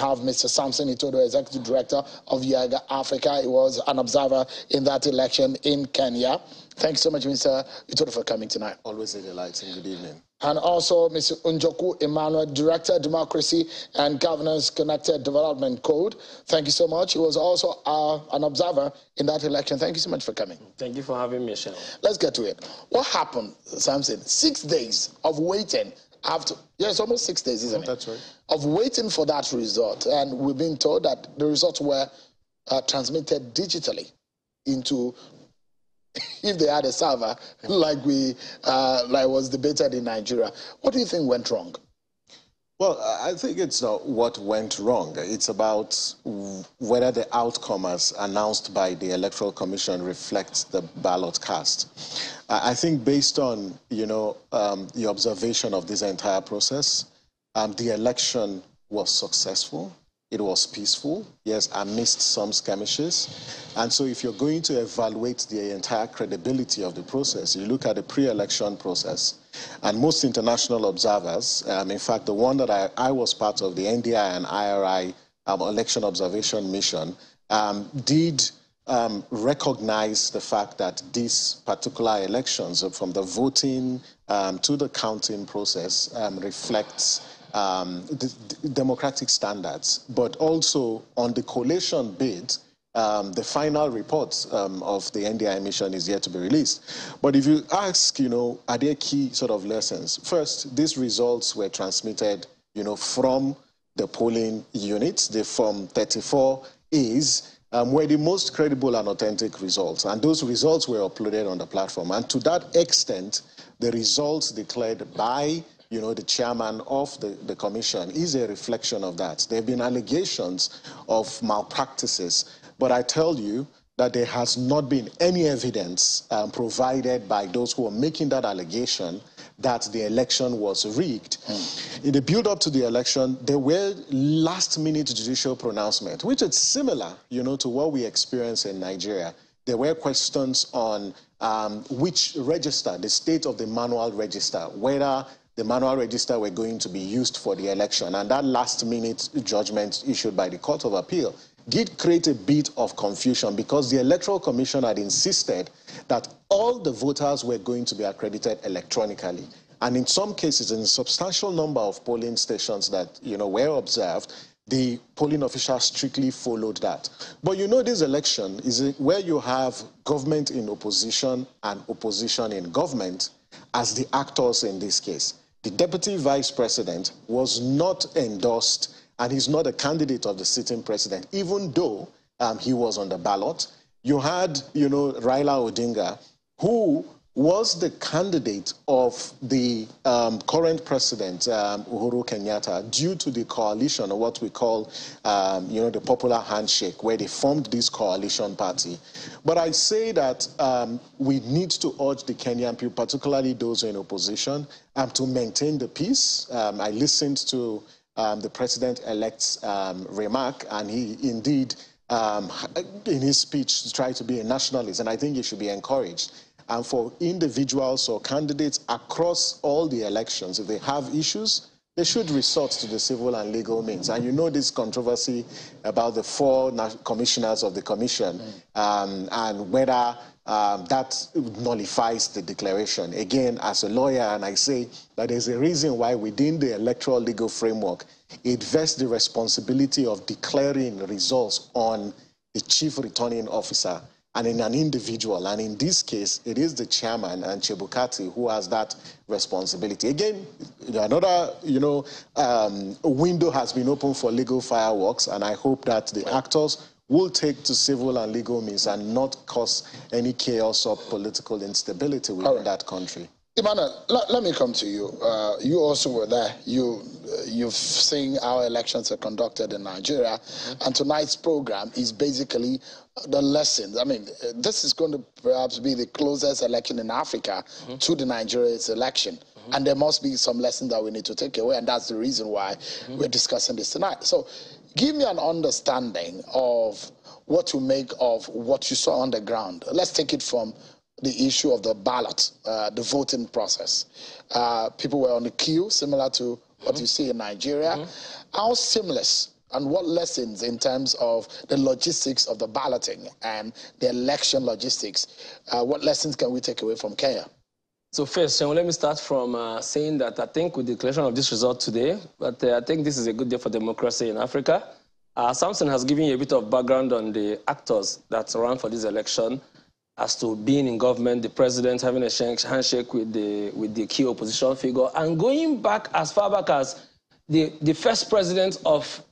have Mr. Samson Itodo, Executive Director of YAGA Africa. He was an observer in that election in Kenya. Thanks so much, Mr. Itodo, for coming tonight. Always a delight, and good evening. And also Mr. Unjoku Emmanuel, Director, Democracy and Governance Connected Development Code. Thank you so much. He was also an observer in that election. Thank you so much for coming. Thank you for having me, Michelle. Let's get to it. What happened, Samson? 6 days of waiting after, it's almost 6 days, isn't it? That's right. Of waiting for that result. And we've been told that the results were transmitted digitally into, if they had a server, like was debated in Nigeria. What do you think went wrong? Well, I think it's not what went wrong. It's about whether the outcome as announced by the Electoral Commission reflects the ballot cast. I think based on, the observation of this entire process, the election was successful. It was peaceful, yes, amidst some skirmishes. And so if you're going to evaluate the entire credibility of the process, you look at the pre-election process. And most international observers, in fact, the one that I was part of, the NDI and IRI election observation mission, did recognize the fact that these particular elections, from the voting to the counting process, reflects the democratic standards, but also on the collation bid, the final report of the NDI mission is yet to be released. But if you ask, are there key sort of lessons? First, these results were transmitted, from the polling units. The Form 34 is were the most credible and authentic results. And those results were uploaded on the platform. And to that extent, the results declared by the chairman of the commission is a reflection of that. There have been allegations of malpractices, but I tell you that there has not been any evidence provided by those who are making that allegation that the election was rigged. In the build-up to the election, there were last-minute judicial pronouncements, which is similar, to what we experience in Nigeria. There were questions on which register, the state of the manual register, whether the manual register were going to be used for the election. And that last-minute judgment issued by the Court of Appeal did create a bit of confusion because the Electoral Commission had insisted that all the voters were going to be accredited electronically. And in some cases, in a substantial number of polling stations that were observed, the polling officials strictly followed that. But this election is where you have government in opposition and opposition in government as the actors in this case. The deputy vice president was not endorsed, and he's not a candidate of the sitting president, even though he was on the ballot. You had, Raila Odinga, who was the candidate of the current president, Uhuru Kenyatta, due to the coalition, or what we call, the popular handshake, where they formed this coalition party. But I say that we need to urge the Kenyan people, particularly those in opposition, to maintain the peace. I listened to the president-elect's remark, and he indeed, in his speech, tried to be a nationalist, and I think he should be encouraged. And for individuals or candidates across all the elections, if they have issues, they should resort to the civil and legal means. And this controversy about the 4 commissioners of the commission and whether that nullifies the declaration. Again, as a lawyer, and I say that there's a reason why within the electoral legal framework, it vests the responsibility of declaring results on the chief returning officer and in an individual. And in this case, it is the chairman and Chebukati who has that responsibility. Again, another, window has been opened for legal fireworks, and I hope that the actors will take to civil and legal means and not cause any chaos or political instability within that country. Emmanuel, let me come to you. You also were there. You've seen how elections are conducted in Nigeria, and tonight's program is basically the lessons. I mean, this is going to perhaps be the closest election in Africa to the Nigeria's election, and there must be some lessons that we need to take away, and that's the reason why we're discussing this tonight. So, give me an understanding of what to make of what you saw on the ground. Let's take it from the issue of the ballot, the voting process. People were on the queue, similar to what you see in Nigeria. How seamless And what lessons in terms of the logistics of the balloting and the election logistics, what lessons can we take away from Kenya? So first, let me start from saying that I think with the declaration of this result today, but I think this is a good day for democracy in Africa. Samson has given you a bit of background on the actors that ran for this election as to being in government, the president having a handshake with the key opposition figure, and going back as far back as the first president of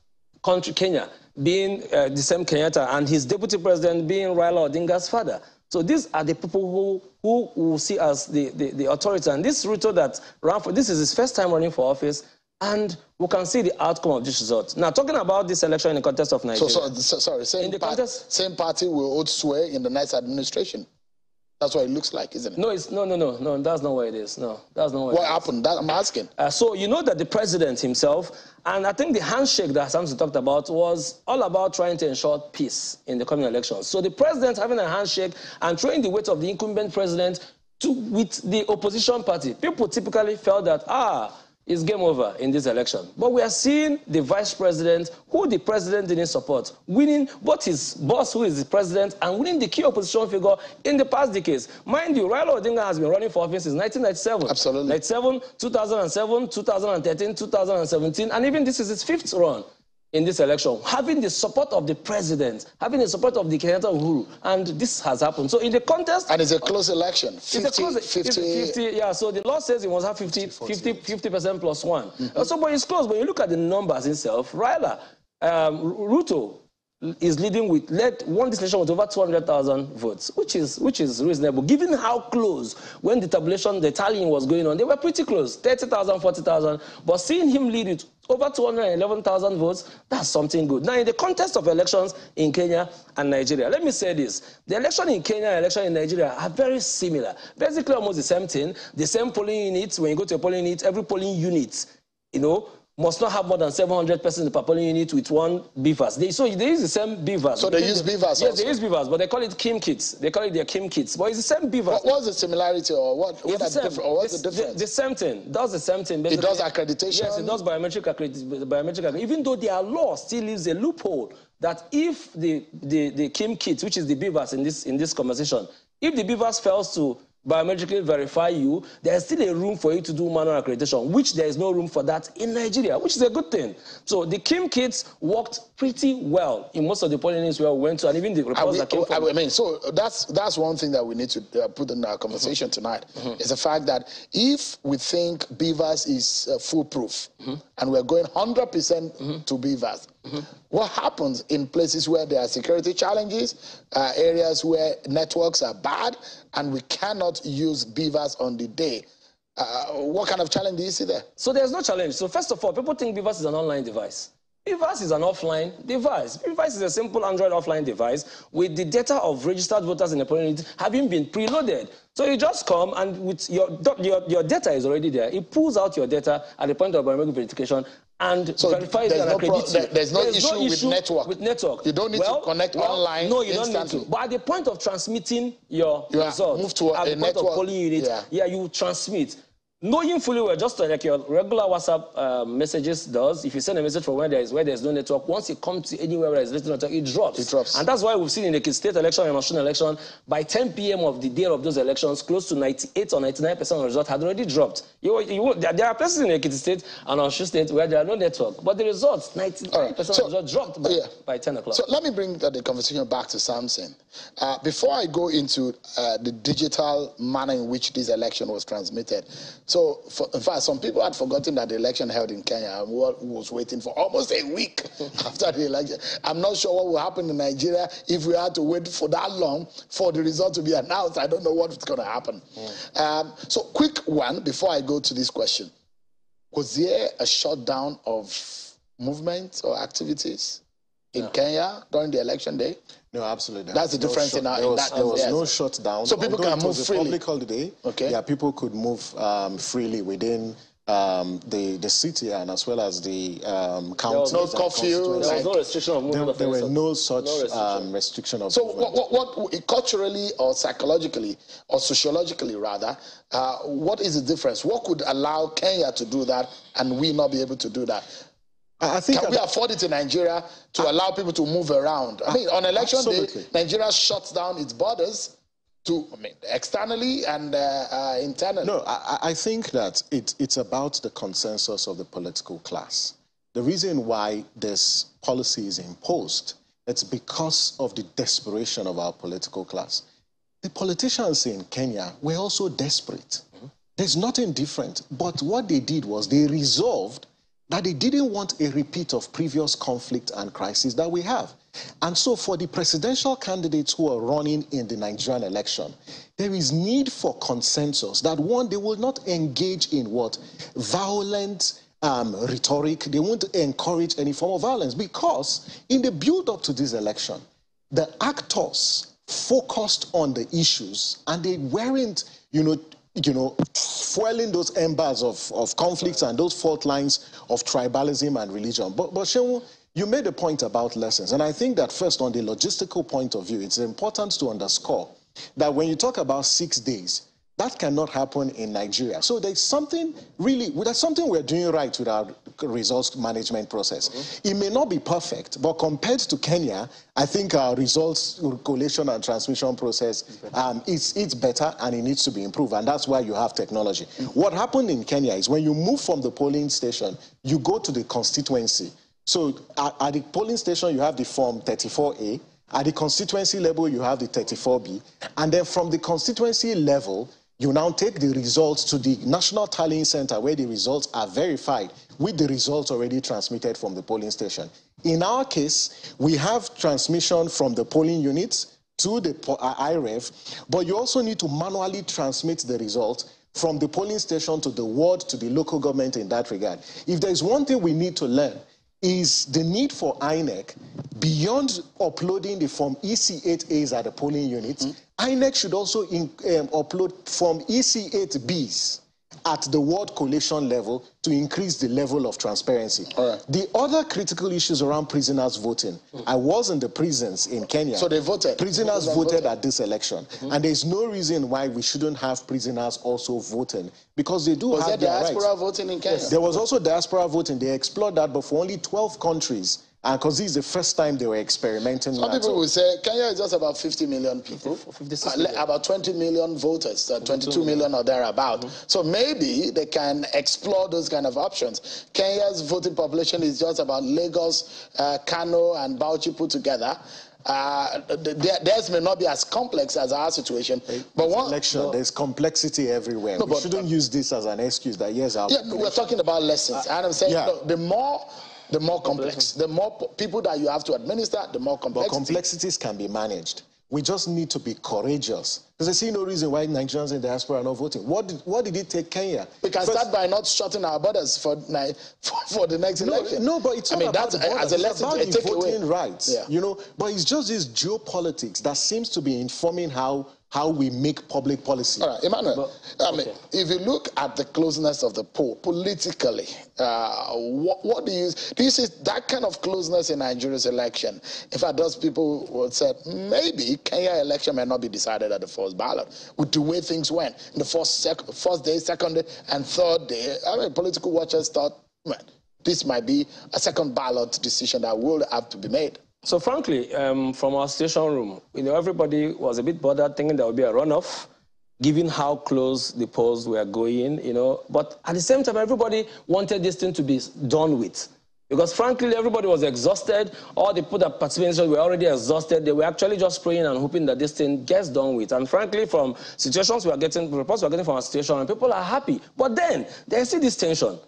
Kenya being the same Kenyatta, and his deputy president being Raila Odinga's father. So these are the people who will see as the authority. And this Ruto that ran for, this is his first time running for office, and we can see the outcome of this result. Now, talking about this election in the context of Nigeria. Sorry, same party will hold sway in the next administration. That's what it looks like, isn't it? No, no, that's not what it is. No, that's not what happened. That I'm asking. So you know that the president himself, and I think the handshake that Samson talked about was all about trying to ensure peace in the coming elections. So the president having a handshake and throwing the weight of the incumbent president with the opposition party. People typically felt that, it's game over in this election. But we are seeing the vice president, who the president didn't support, winning both his boss, who is the president, and winning the key opposition figure in the past decades. Mind you, Raila Odinga has been running for office since 1997. Absolutely. 97, 2007, 2013, 2017, and even this is his fifth run in this election, having the support of the president, having the support of the Kenyatta Uhuru, and this has happened. So in the contest... And it's a close election, 50. Yeah, so the law says it must have 50% plus one. So, but it's close. When you look at the numbers itself, Raila, Ruto is leading won this election with over 200,000 votes, which is reasonable, given how close, when the tallying was going on, they were pretty close, 30,000, 40,000, but seeing him lead it over 211,000 votes, that's something good. Now, in the context of elections in Kenya and Nigeria, let me say this. The election in Kenya and election in Nigeria are very similar. Basically, almost the same thing. The same polling units. When you go to a polling unit, every polling unit, must not have more than 700 persons per polling unit with one BVAS. So they use the same BVAS. So they use BVAS also? Yes, they use BVAS, but they call it Kim kits. They call it their Kim kits. But it's the same BVAS. What's the similarity, or what's the difference? The same thing. Does the same thing. Basically. It does accreditation? Yes, it does biometric accreditation. Even though their law still leaves a loophole that if the Kim kits, which is the BVAS in this conversation, if the BVAS fails to biometrically verify you, there is still a room for you to do manual accreditation, which there is no room for that in Nigeria, which is a good thing. So the Kim kits worked pretty well in most of the polling units where we went to, and even the reports that came from... I mean, so that's one thing that we need to put in our conversation tonight, is the fact that if we think BVAS is foolproof, and we're going 100% to BVAS, what happens in places where there are security challenges, areas where networks are bad, and we cannot use BVAS on the day? What kind of challenge do you see there? So there's no challenge. So first of all, people think BVAS is an online device. BVAS is an offline device. BVAS is a simple Android offline device with the data of registered voters in the polling unit having been preloaded. So you just come, and with your data is already there. It pulls out your data at the point of biometric verification and verifies and accredits you. There's no issue with network. You don't need to connect online. No, you don't need to. But at the point of transmitting your results, move to at the point of polling unit, you transmit. Knowing fully well, just like your regular WhatsApp messages does, if you send a message from where there's no network, once it comes to anywhere where there's little network, it drops. It drops. And that's why we've seen in the state election and national election, by 10 p.m. of the day of those elections, close to 98 or 99% of the result had already dropped. There are places in Ekiti State and Osun State where there are no network, but the results, 99% of the result dropped by 10 o'clock. So let me bring the conversation back to Samson. Before I go into the digital manner in which this election was transmitted, so, in fact, some people had forgotten that the election held in Kenya was waiting for almost a week after the election. I'm not sure what will happen in Nigeria if we had to wait for that long for the result to be announced. I don't know what's going to happen. So, quick one before I go to this question. Was there a shutdown of movement or activities in Kenya during the election day? No, absolutely. That's the difference in our... There was no shutdown. So people can move freely? It was a public holiday. Okay. Yeah, people could move freely within the city and as well as the county. There was no curfew? There was no restriction of movement. There were no such restriction of So movement. what culturally or psychologically or sociologically rather, what is the difference? What could allow Kenya to do that and we not be able to do that? I think can we afford it in Nigeria to allow people to move around? I mean, on election day, Nigeria shuts down its borders externally and internally. No, I think that it's about the consensus of the political class. The reason why this policy is imposed, it's because of the desperation of our political class. The politicians in Kenya were also desperate. There's nothing different. But what they did was they resolved that they didn't want a repeat of previous conflict and crisis that we have. And so for the presidential candidates who are running in the Nigerian election, there is need for consensus that, one, they will not engage in what? Violent rhetoric. They won't encourage any form of violence, because in the build-up to this election, the actors focused on the issues and they weren't, fueling those embers of conflicts and those fault lines of tribalism and religion. But Shehu, you made a point about lessons. And I think that first, on the logistical point of view, it's important to underscore that when you talk about 6 days, that cannot happen in Nigeria. So there's something we're doing right with our results management process. It may not be perfect, but compared to Kenya, I think our results collation and transmission process, it's better and it needs to be improved. And that's why you have technology. What happened in Kenya is when you move from the polling station, you go to the constituency. So at the polling station, you have the form 34A. At the constituency level, you have the 34B. And then from the constituency level, you now take the results to the National Tallying Center, where the results are verified with the results already transmitted from the polling station. In our case, we have transmission from the polling units to the IREV, but you also need to manually transmit the results from the polling station to the ward, to the local government in that regard. If there's one thing we need to learn, is the need for INEC, beyond uploading the Form EC8As at the polling units, INEC should also upload Form EC8Bs at the ward collation level to increase the level of transparency. The other critical issues around prisoners voting. I was in the prisons in Kenya. So they voted? Prisoners voted at this election. And there's no reason why we shouldn't have prisoners also voting, because they do have their rights. Was there diaspora voting in Kenya? Yes. There was also diaspora voting. They explored that, but for only 12 countries. And because this is the first time they were experimenting. Some people will say Kenya is just about 50 million people, 56 million. About 20 million voters, 22 million or thereabout. So maybe they can explore those kind of options. Kenya's voting population is just about Lagos, Kano, and Bauchi put together. Theirs may not be as complex as our situation, but one election, there's complexity everywhere. We shouldn't use this as an excuse that we're talking about lessons, and I'm saying the more complex, the more people that you have to administer, the more complexity. But complexities can be managed. We just need to be courageous. Because I see no reason why Nigerians in the diaspora are not voting. What did it take Kenya? We can start by not shutting our borders for the next election. No, but it's not about the borders. As a lesson, it's about the voting rights. But it's just this geopolitics that seems to be informing how we make public policy. All right, Emmanuel, if you look at the closeness of the poll politically, what do you see that kind of closeness in Nigeria's election? In fact, those people would say maybe Kenya election may not be decided at the first ballot with the way things went in the first day, second day, and third day. Political watchers thought, this might be a second ballot decision that will have to be made. So frankly, from our station room, everybody was a bit bothered, thinking there would be a runoff, given how close the polls were going, But at the same time, everybody wanted this thing to be done with. Because frankly, everybody was exhausted. All the people that participated were already exhausted. They were actually just praying and hoping that this thing gets done with. And frankly, from situations we are getting, reports we are getting from our station, and people are happy. But then, there's still this tension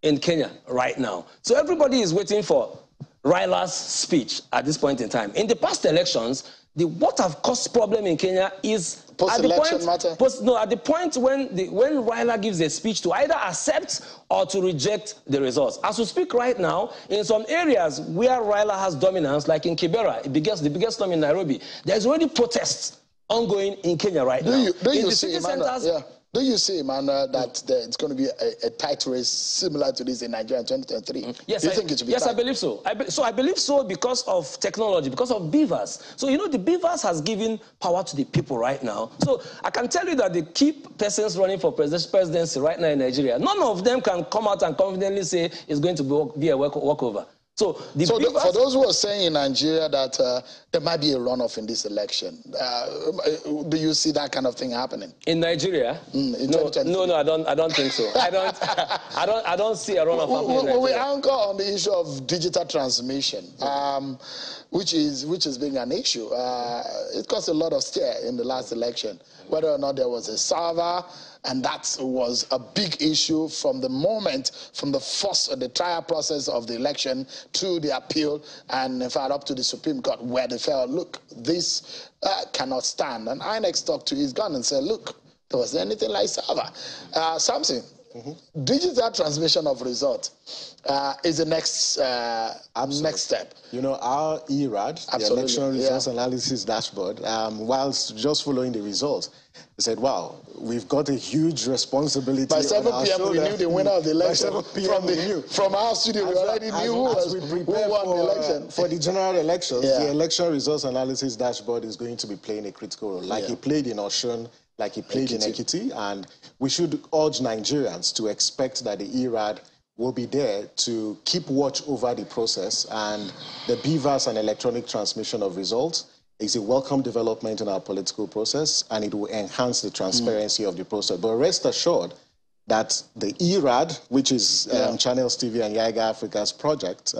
in Kenya right now. So everybody is waiting for Raila's speech at this point in time. In the past elections, what have caused problem in Kenya is post-election matter. At the point when Raila gives a speech to either accept or to reject the results. As we speak right now, in some areas where Raila has dominance, like in Kibera, the biggest slum in Nairobi, there's already protests ongoing in Kenya right now. Do you see, Emmanuel? Do you see, Emmanuel, that it's going to be a tight race similar to this in Nigeria in 2023? Yes, I think it should be tight? I believe so. I believe so because of technology, because of beavers. So, you know, the beavers has given power to the people right now. So I can tell you that the key persons running for presidency right now in Nigeria, none of them can come out and confidently say it's going to be a walkover. So, for those who are saying in Nigeria that there might be a runoff in this election, do you see that kind of thing happening in Nigeria? No, I don't think so. I don't see a runoff happening in Nigeria. We anchor on the issue of digital transmission, which is being an issue. It caused a lot of stir in the last election, whether or not there was a server. And that was a big issue from the trial process of the election to the appeal, and in fact up to the Supreme Court, where they felt, look, this cannot stand. And INEC stuck to his gun and said, look, there was anything like server. Something. Digital transmission of results is the next step. You know, our ERAD, the Election Results Analysis Dashboard, whilst just following the results, they said, wow, we've got a huge responsibility. By 7 p.m. we knew the winner of the election. From our studio, we already knew who won the election. For the general elections, the Election Results Analysis Dashboard is going to be playing a critical role, like it played in Osun, like he played in Ekiti, and we should urge Nigerians to expect that the ERAD will be there to keep watch over the process, and the beavers and electronic transmission of results is a welcome development in our political process, and it will enhance the transparency of the process. But rest assured that the ERAD, which is Channels TV and Yaiga Africa's project,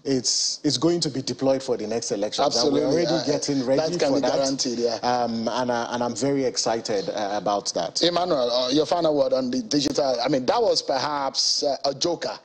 it's going to be deployed for the next election. Absolutely. And we're already getting ready for that. Guaranteed, and I'm very excited about that. Emmanuel, your final word on the digital, I mean, that was perhaps a joker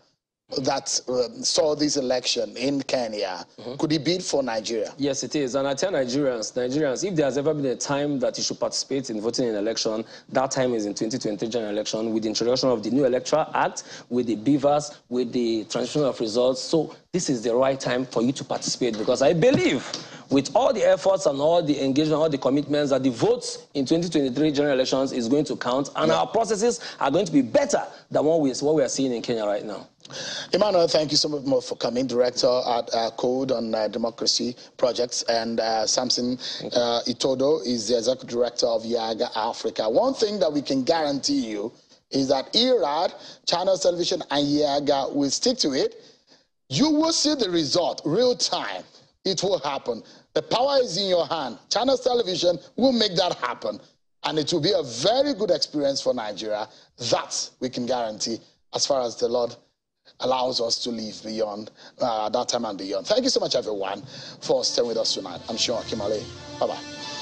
that saw this election in Kenya. Could it be for Nigeria? Yes, it is. And I tell Nigerians, if there has ever been a time that you should participate in voting in an election, that time is in 2023 general election, with the introduction of the new Electoral Act, with the beavers, with the transmission of results. So this is the right time for you to participate, because I believe with all the efforts and all the engagement, all the commitments, that the votes in 2023 general elections is going to count, and our processes are going to be better than what we are seeing in Kenya right now. Emmanuel, thank you so much more for coming, Director at Code on Democracy Projects, and Samson Itodo is the Executive Director of Yaiga Africa. One thing that we can guarantee you is that ERAD, Channel Television, and Yaiga will stick to it. You will see the result, real time. It will happen. The power is in your hand. Channel Television will make that happen, and it will be a very good experience for Nigeria. That we can guarantee, as far as the Lord allows us to live beyond that time and beyond. Thank you so much, everyone, for staying with us tonight. I'm Sean Kimale. Bye-bye.